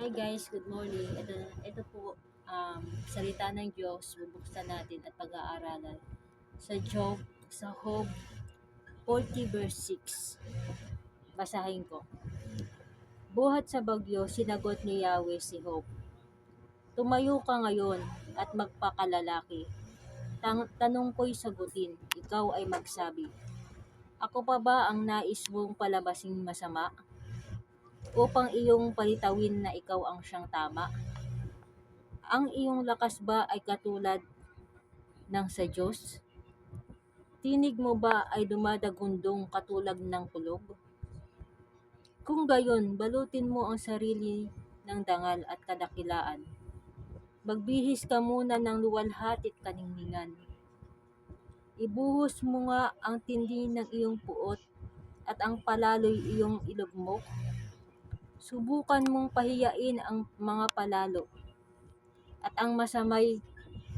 Hi guys, good morning. Ito po, salita ng Diyos, bubuksan natin at pag-aaralan sa Job 40 verse 6. Basahin ko. Buhat sa bagyo, sinagot ni Yahweh si Job. Tumayo ka ngayon at magpakalalaki. Tanong ko'y sagutin, ikaw ay magsabi. Ako pa ba ang nais mong palabasing masama? Upang iyong palitawin na ikaw ang siyang tama? Ang iyong lakas ba ay katulad ng sa Diyos? Tinig mo ba ay dumadagundong katulad ng kulog? Kung gayon, balutin mo ang sarili ng dangal at kadakilaan. Magbihis ka muna ng luwalhati't kaningningan. Ibuhos mo nga ang tindi ng iyong puot at ang palalo'y iyong ilugmok. Subukan mong pahiyain ang mga palalo at ang masamay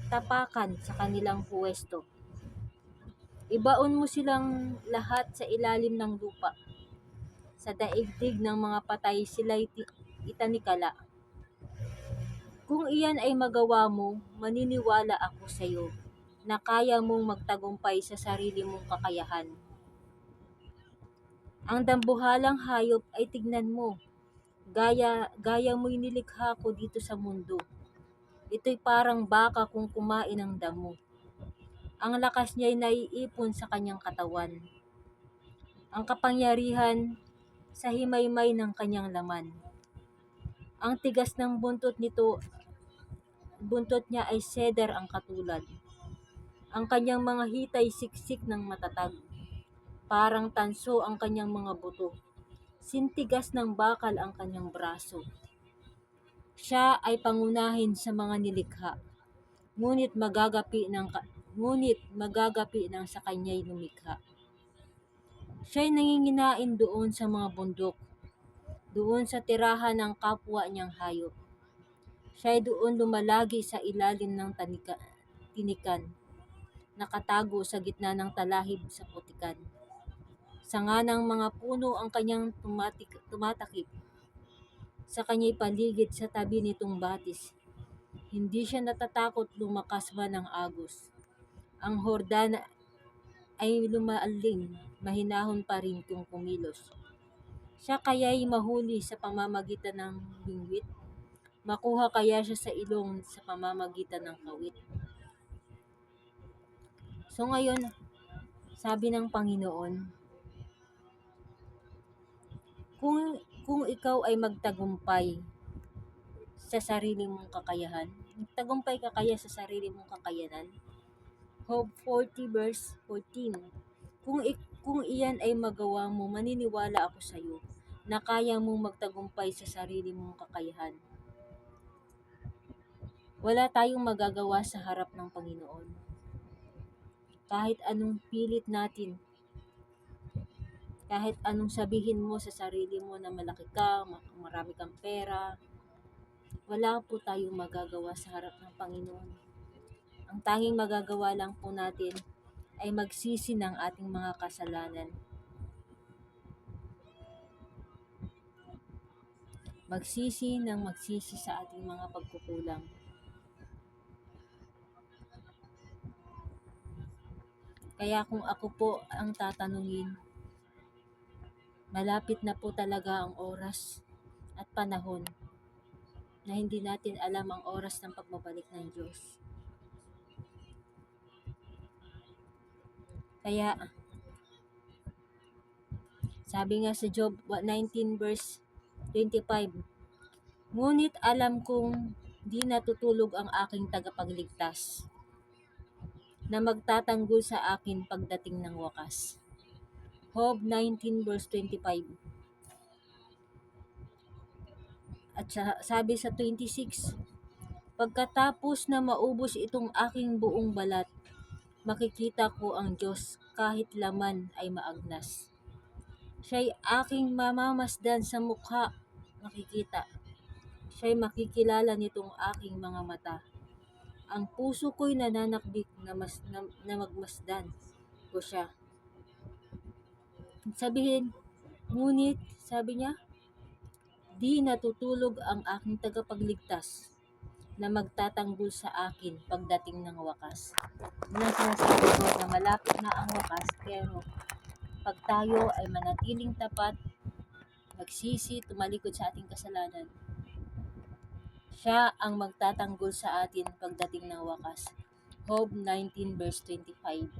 tapakan sa kanilang puwesto. Ibaon mo silang lahat sa ilalim ng lupa. Sa daigdig ng mga patay sila'y itanikala. Kung iyan ay magawa mo, maniniwala ako sa iyo na kaya mong magtagumpay sa sarili mong kakayahan. Ang dambuhalang hayop ay tignan mo. Gaya mo'y nilikha ko dito sa mundo. Ito'y parang baka kung kumain ng damo. Ang lakas niya'y naiipon sa kanyang katawan. Ang kapangyarihan sa himaymay ng kanyang laman. Ang tigas ng buntot niya ay cedar ang katulad. Ang kanyang mga hitay siksik ng matatag. Parang tanso ang kanyang mga buto. Sintigas ng bakal ang kanyang braso. Siya ay pangunahin sa mga nilikha. Ngunit magagapi ng sa kanya'y lumikha. Siya'y nanginginain doon sa mga bundok, doon sa tirahan ng kapwa niyang hayop. Siya'y doon lumalagi sa ilalim ng tinikan, nakatago sa gitna ng talahib sa putikan. Sanga ng mga puno ang kanyang tumatakip. Sa kanya'y paligid sa tabi nitong batis. Hindi siya natatakot lumakas man ng agos. Ang Hordan ay lumalim, mahinahon pa rin kung kumilos. Siya kaya'y mahuli sa pamamagitan ng bingwit? Makuha kaya siya sa ilong sa pamamagitan ng kawit? So ngayon, sabi ng Panginoon, kung ikaw ay magtagumpay sa sarili mong kakayahan, magtagumpay ka kaya sa sarili mong kakayanan? Job 40 verse 14. Kung iyan ay magawa mo, maniniwala ako sa iyo na kaya mong magtagumpay sa sarili mong kakayahan. Wala tayong magagawa sa harap ng Panginoon. Kahit anong pilit natin, kahit anong sabihin mo sa sarili mo na malaki ka, marami kang pera, wala po tayong magagawa sa harap ng Panginoon. Ang tanging magagawa lang po natin ay magsisi ng ating mga kasalanan. Magsisi sa ating mga pagkukulang. Kaya kung ako po ang tatanungin, malapit na po talaga ang oras at panahon na hindi natin alam ang oras ng pagbabalik ng Diyos. Kaya, sabi nga sa Job 19 verse 25, ngunit alam kong di natutulog ang aking tagapagligtas na magtatanggol sa akin pagdating ng wakas. Job 19 verse 25. At sabi sa 26, pagkatapos na maubos itong aking buong balat, makikita ko ang Diyos kahit laman ay maagnas. Siya'y aking mamamasdan sa mukha, makikita. Siya'y makikilala nitong aking mga mata. Ang puso ko'y nananakbik na magmasdan ko siya. Sabi niya, Di natutulog ang aking tagapagligtas na magtatanggol sa akin pagdating ng wakas. Yun ang sinasabi ko na malapit na ang wakas, pero pag tayo ay manatiling tapat, magsisi, tumalikod sa ating kasalanan, siya ang magtatanggol sa atin pagdating ng wakas. Job 19 verse 25.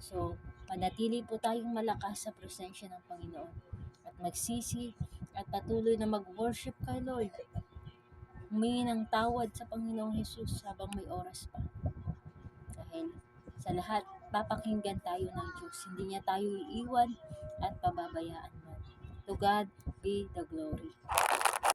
So, manatili po tayong malakas sa presensya ng Panginoon at magsisi at patuloy na mag-worship kay Lord. Humingi ng tawad sa Panginoong Jesus habang may oras pa. Dahil sa lahat, papakinggan tayo ng Diyos. Hindi niya tayo iiwan at pababayaan man. To God be the glory.